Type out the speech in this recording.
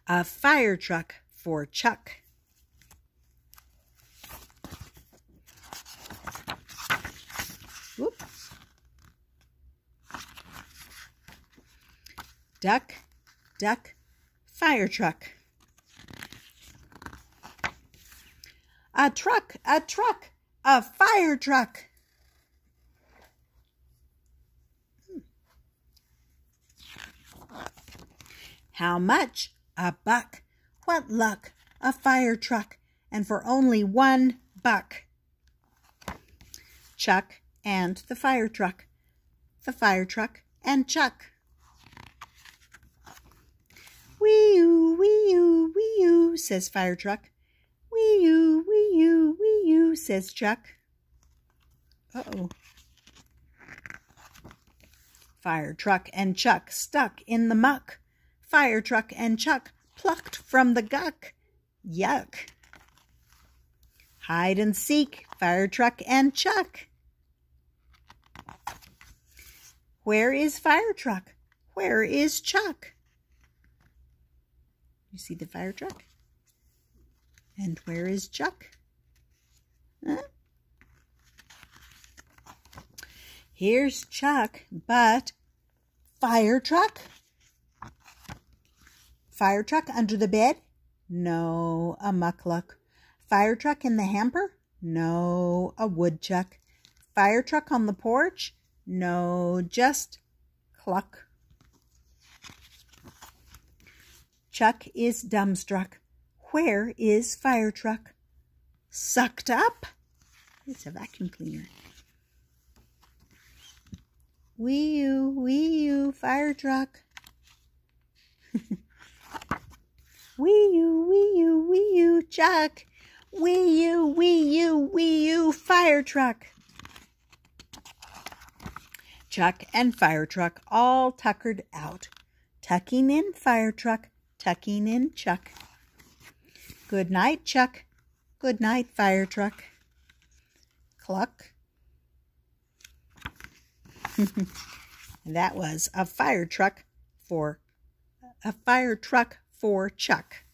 A fire truck for Chuck. Whoop. Duck, duck, fire truck. A truck, a fire truck. How much? A buck. What luck? A fire truck, and for only $1. Chuck and the fire truck and Chuck. Wee-oo, wee-oo, wee-oo, says fire truck. Wee-oo, wee-oo, wee-oo, says Chuck. Uh-oh. Fire truck and Chuck stuck in the muck. Fire truck and Chuck plucked from the guck. Yuck. Hide and seek, fire truck and Chuck. Where is fire truck? Where is Chuck? You see the fire truck? And where is Chuck? Huh? Here's Chuck, but fire truck? Fire truck under the bed? No, a muckluck. Fire truck in the hamper? No, a woodchuck. Fire truck on the porch? No, just cluck. Chuck is dumbstruck. Where is fire truck? Sucked up? It's a vacuum cleaner. Wee-oo, fire truck. Wee-oo, Chuck. Wee-oo, fire truck. Chuck and fire truck all tuckered out. Tucking in fire truck, tucking in Chuck. Good night, Chuck. Good night, fire truck. Cluck. That was a fire truck for Chuck.